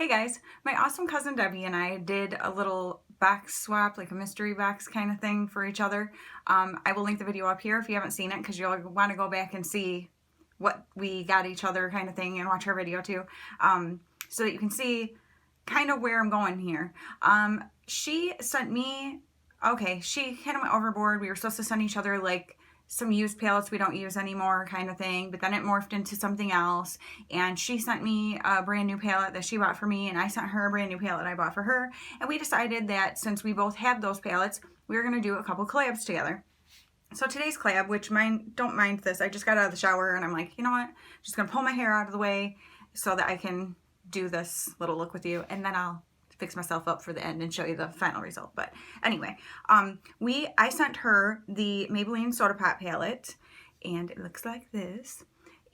Hey guys, my awesome cousin Debbie and I did a little box swap, like a mystery box kind of thing for each other. I will link the video up here if you haven't seen it because you'll want to go back and see what we got each other kind of thing and watch her video too, so that you can see kind of where I'm going here. She sent me, okay, she kind of went overboard. We were supposed to send each other like some used palettes we don't use anymore kind of thing, but then it morphed into something else, and she sent me a brand new palette that she bought for me, and I sent her a brand new palette I bought for her, and we decided that since we both have those palettes, we were going to do a couple collabs together. So today's collab, which don't mind this, I just got out of the shower and I'm like, you know what, I'm just going to pull my hair out of the way so that I can do this little look with you, and then I'll fix myself up for the end and show you the final result. But anyway, I sent her the Maybelline Soda Pop palette, and it looks like this.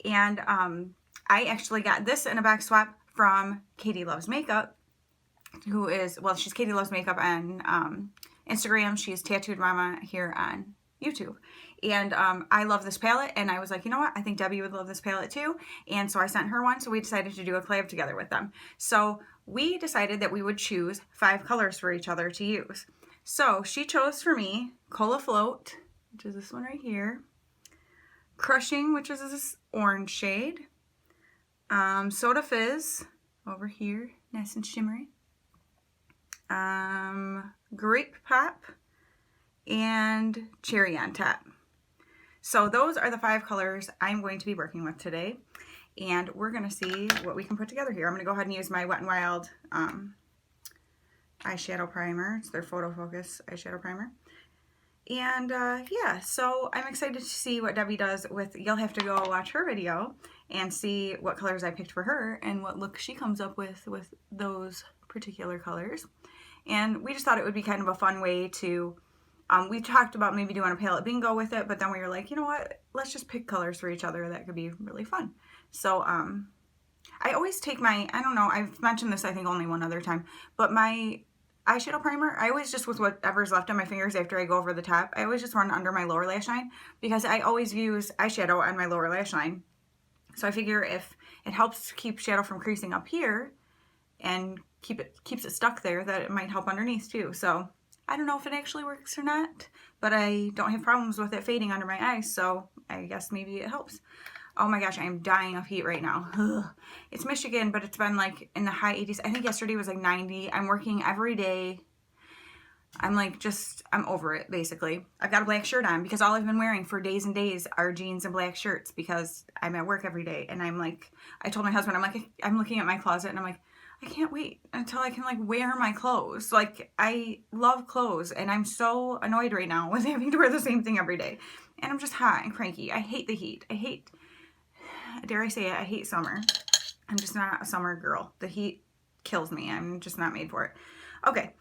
And I actually got this in a box swap from Katie Loves Makeup, who is, well, she's Katie Loves Makeup on Instagram. She's Tattooed Mama here on YouTube. And I love this palette, and I was like, you know what, I think Debbie would love this palette too. And so I sent her one, so we decided to do a collab together with them. So we decided that we would choose 5 colors for each other to use. So she chose for me Cola Float, which is this one right here, Crushing, which is this orange shade, Soda Fizz over here, nice and shimmery, Grape Pop, and Cherry on Top. So those are the 5 colors I'm going to be working with today, and we're going to see what we can put together here. I'm going to go ahead and use my Wet n Wild eyeshadow primer. It's their Photo Focus eyeshadow primer. And yeah, so I'm excited to see what Debbie does with, you'll have to go watch her video and see what colors I picked for her and what look she comes up with those particular colors. And we just thought it would be kind of a fun way to, we talked about maybe doing a palette bingo with it, but then we were like, you know what, let's just pick colors for each other. That could be really fun. So I always take my, I don't know, I've mentioned this I think only one other time, but my eyeshadow primer, I always just, with whatever's left on my fingers after I go over the top, I always just run under my lower lash line, because I always use eyeshadow on my lower lash line. So I figure if it helps keep shadow from creasing up here and keeps it stuck there, that it might help underneath too. So I don't know if it actually works or not, but I don't have problems with it fading under my eyes, so I guess maybe it helps. Oh my gosh, I am dying of heat right now. Ugh. It's Michigan, but it's been like in the high 80s. I think yesterday was like 90. I'm working every day. I'm like, I'm over it, basically. I've got a black shirt on because all I've been wearing for days and days are jeans and black shirts because I'm at work every day. And I'm like, I told my husband, I'm like, I'm looking at my closet and I'm like, I can't wait until I can like wear my clothes. Like, I love clothes, and I'm so annoyed right now with having to wear the same thing every day. And I'm just hot and cranky. I hate the heat. Dare I say it, I hate summer. I'm just not a summer girl. The heat kills me. I'm just not made for it. Okay,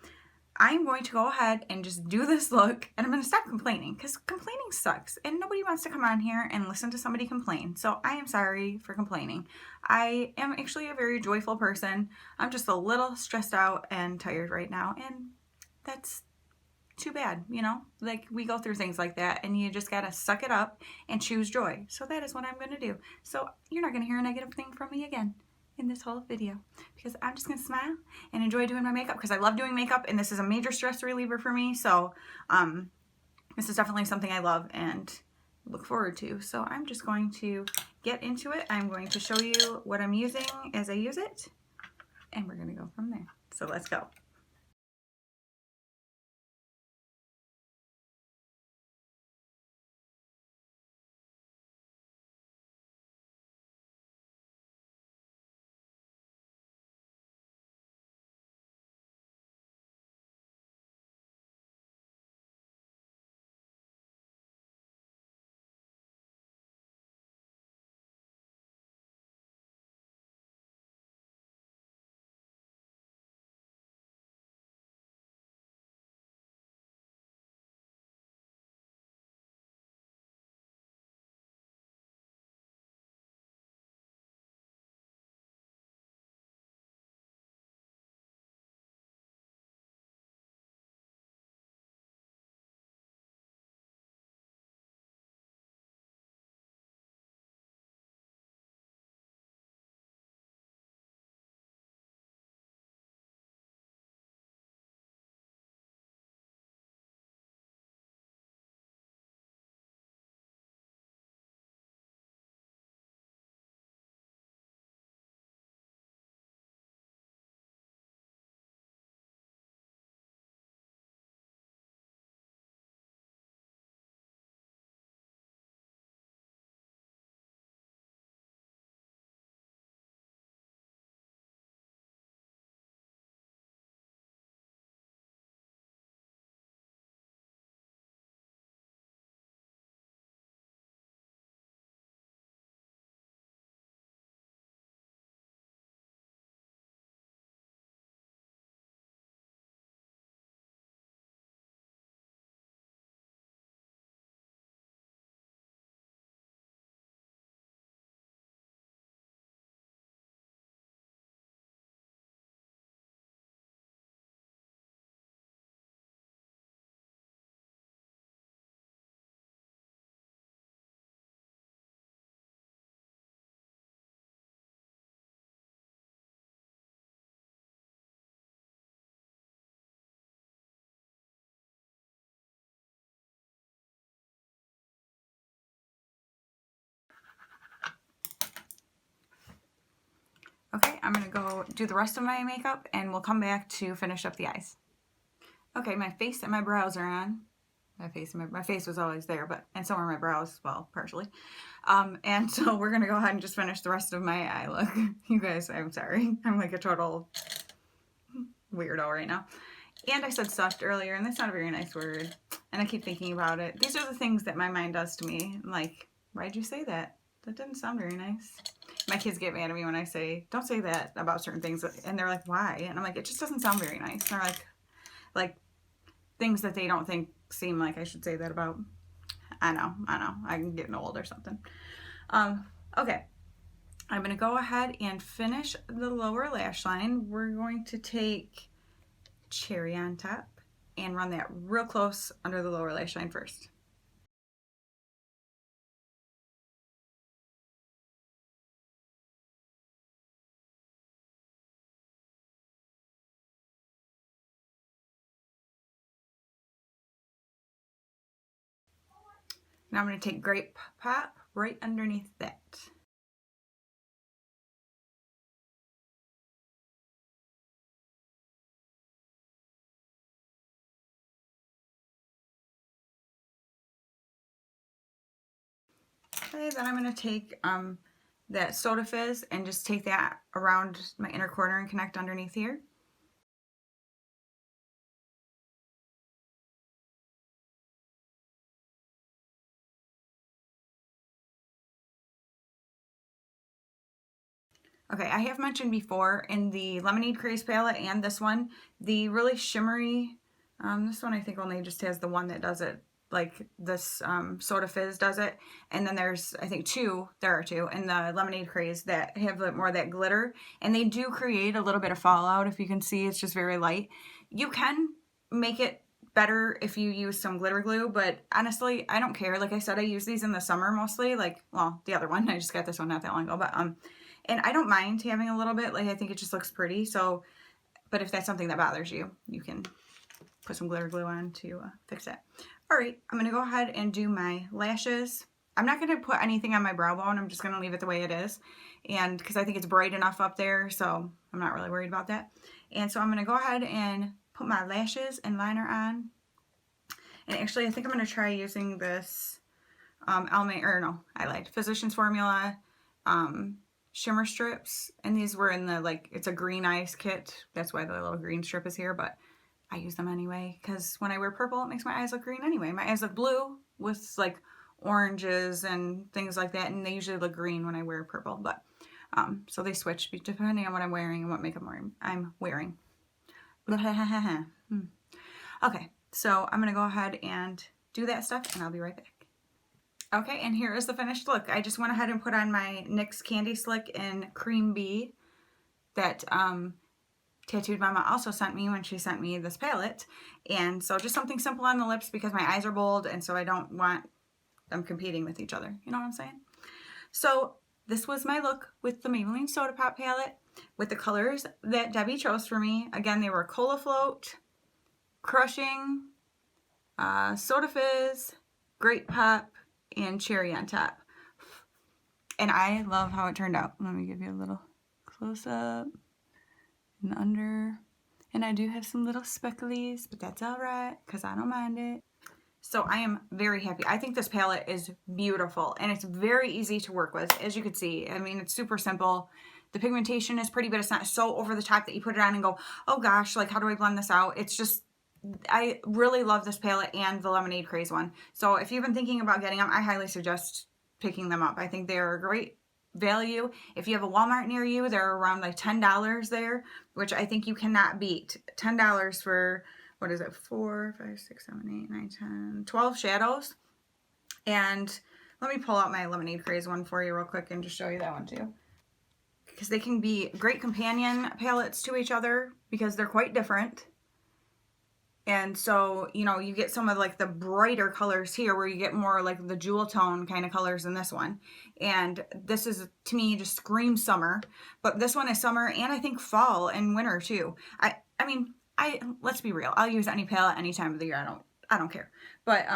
I'm going to go ahead and just do this look, and I'm going to stop complaining, because complaining sucks, and nobody wants to come on here and listen to somebody complain. So I am sorry for complaining. I am actually a very joyful person. I'm just a little stressed out and tired right now, and that's too bad, you know? Like, we go through things like that, and you just gotta suck it up and choose joy. So that is what I'm gonna do. So you're not gonna hear a negative thing from me again in this whole video, because I'm just gonna smile and enjoy doing my makeup, because I love doing makeup, and this is a major stress reliever for me. So this is definitely something I love and look forward to. So I'm just going to get into it. I'm going to show you what I'm using as I use it, and we're gonna go from there. So let's go. Okay, I'm gonna go do the rest of my makeup and we'll come back to finish up the eyes. Okay, my face and my brows are on. My face was always there, and so are my brows, well, partially. And so we're gonna go ahead and just finish the rest of my eye look. You guys, I'm sorry. I'm like a total weirdo right now. And I said stuffed earlier, and that's not a very nice word. And I keep thinking about it. These are the things that my mind does to me. I'm like, why'd you say that? That didn't sound very nice. My kids get mad at me when I say, don't say that about certain things. And they're like, why? And I'm like, it just doesn't sound very nice. And they're like things that they don't think seem like I should say that about. I know. I'm getting old or something. Okay. I'm going to go ahead and finish the lower lash line. We're going to take Cherry on top and run that real close under the lower lash line first. Now I'm going to take Grape Pop right underneath that. Okay, then I'm going to take that Soda Fizz and just take that around my inner corner and connect underneath here. Okay, I have mentioned before in the Lemonade Craze palette and this one, the really shimmery, this one I think only just has the one that does it, like this Soda Fizz does it. And then there's, I think there are two in the Lemonade Craze that have more of that glitter. And they do create a little bit of fallout. If you can see, it's just very light. You can make it better if you use some glitter glue, but honestly, I don't care. Like I said, I use these in the summer mostly, like, well, the other one, I just got this one not that long ago, but and I don't mind having a little bit, like I think it just looks pretty. So, but if that's something that bothers you, you can put some glitter glue on to fix it. All right, I'm gonna go ahead and do my lashes. I'm not gonna put anything on my brow bone. I'm just gonna leave it the way it is. And because I think it's bright enough up there, so I'm not really worried about that. And so I'm gonna go ahead and put my lashes and liner on. And actually, I think I'm gonna try using this I lied, Physicians Formula shimmer strips, and these were in the, like, it's a green eyes kit. That's why the little green strip is here, but I use them anyway because when I wear purple, it makes my eyes look green anyway. My eyes look blue with like oranges and things like that, and they usually look green when I wear purple, but so they switch depending on what I'm wearing and what makeup I'm wearing. Okay, so I'm gonna go ahead and do that stuff and I'll be right back. Okay, and here is the finished look. I just went ahead and put on my NYX Candy Slick in Cream Bee that Tattooed Mama also sent me when she sent me this palette. And so just something simple on the lips because my eyes are bold and so I don't want them competing with each other. You know what I'm saying? So this was my look with the Maybelline Soda Pop palette with the colors that Debbie chose for me. Again, they were Cola Float, Crushing, Soda Fizz, Grape Pop, and Cherry on top. And I love how it turned out. Let me give you a little close up and under. And I do have some little specklies, but that's all right because I don't mind it. So I am very happy. I think this palette is beautiful and it's very easy to work with, as you can see. I mean, it's super simple. The pigmentation is pretty, but it's not so over the top that you put it on and go, oh gosh, like how do I blend this out? It's just, I really love this palette and the Lemonade Craze one. So if you've been thinking about getting them, I highly suggest picking them up. I think they're a great value. If you have a Walmart near you, they're around like $10 there, which I think you cannot beat. $10 for, what is it, 4, 5, 6, 7, 8, 9, 10, 12 shadows. And let me pull out my Lemonade Craze one for you real quick and just show you that one too. Because they can be great companion palettes to each other because they're quite different. And so, you know, you get some of like the brighter colors here where you get more like the jewel tone kind of colors in this one. And this is, to me, just screams summer. But this one is summer and I think fall and winter too. I mean, let's be real. I'll use any palette any time of the year. I don't care. But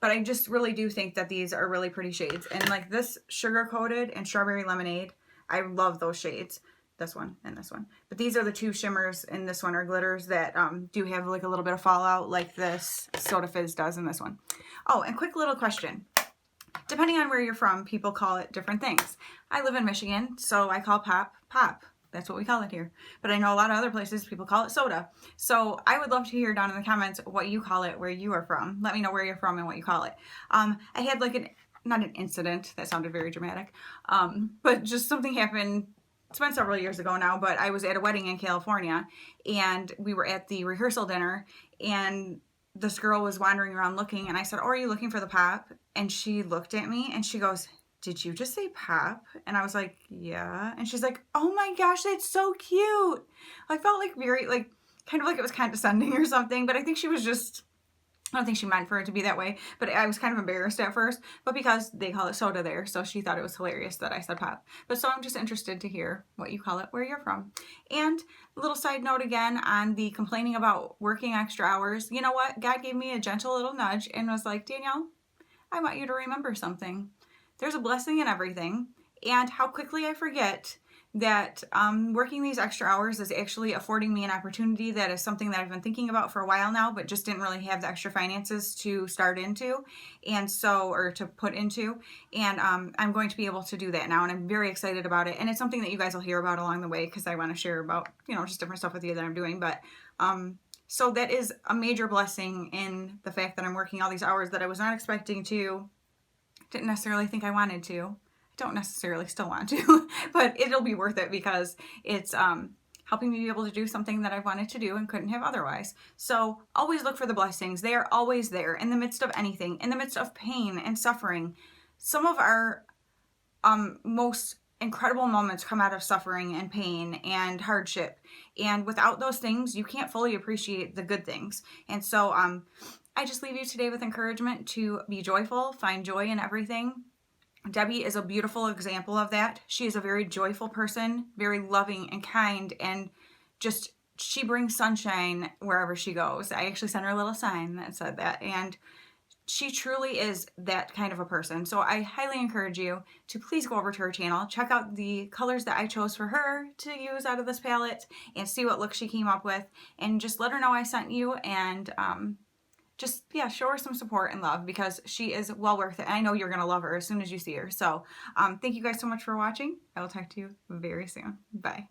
I just really do think that these are really pretty shades. And like this Sugar Coated and Strawberry Lemonade, I love those shades. this one and this one. But these are the two shimmers in this one, or glitters, that do have like a little bit of fallout like this Soda Fizz does in this one. Oh, and quick little question. Depending on where you're from, people call it different things. I live in Michigan, so I call pop, pop. That's what we call it here. But I know a lot of other places people call it soda. So I would love to hear down in the comments what you call it, where you are from. Let me know where you're from and what you call it. I had like not an incident, that sounded very dramatic, but just something happened. It's been several years ago now, but I was at a wedding in California, and we were at the rehearsal dinner, and this girl was wandering around looking, and I said, "Oh, are you looking for the pop?" And she looked at me and she goes, "Did you just say pop?" And I was like, "Yeah." And she's like, "Oh my gosh, that's so cute." I felt like very, like, kind of like it was condescending or something, but I think she was just, I don't think she meant for it to be that way, but I was kind of embarrassed at first, but because they call it soda there, so she thought it was hilarious that I said pop. But so I'm just interested to hear what you call it, where you're from. And a little side note again on the complaining about working extra hours. You know what? God gave me a gentle little nudge and was like, "Danielle, I want you to remember something. There's a blessing in everything." And how quickly I forget that working these extra hours is actually affording me an opportunity that is something that I've been thinking about for a while now, but just didn't really have the extra finances to start into, and so, or to put into, and I'm going to be able to do that now, and I'm very excited about it. And it's something that you guys will hear about along the way, because I want to share about, you know, just different stuff with you that I'm doing. But so that is a major blessing in the fact that I'm working all these hours that I was not expecting to, didn't necessarily think I wanted to. Don't necessarily still want to, but it'll be worth it because it's helping me be able to do something that I've wanted to do and couldn't have otherwise. So always look for the blessings. They are always there in the midst of anything, in the midst of pain and suffering. Some of our most incredible moments come out of suffering and pain and hardship. And without those things, you can't fully appreciate the good things. And so I just leave you today with encouragement to be joyful, find joy in everything. Debbie is a beautiful example of that. She is a very joyful person, very loving and kind, and just, she brings sunshine wherever she goes. I actually sent her a little sign that said that, and she truly is that kind of a person. So I highly encourage you to please go over to her channel, check out the colors that I chose for her to use out of this palette, and see what look she came up with, and just let her know I sent you, and just, yeah, show her some support and love, because she is well worth it. And I know you're going to love her as soon as you see her. So thank you guys so much for watching. I will talk to you very soon. Bye.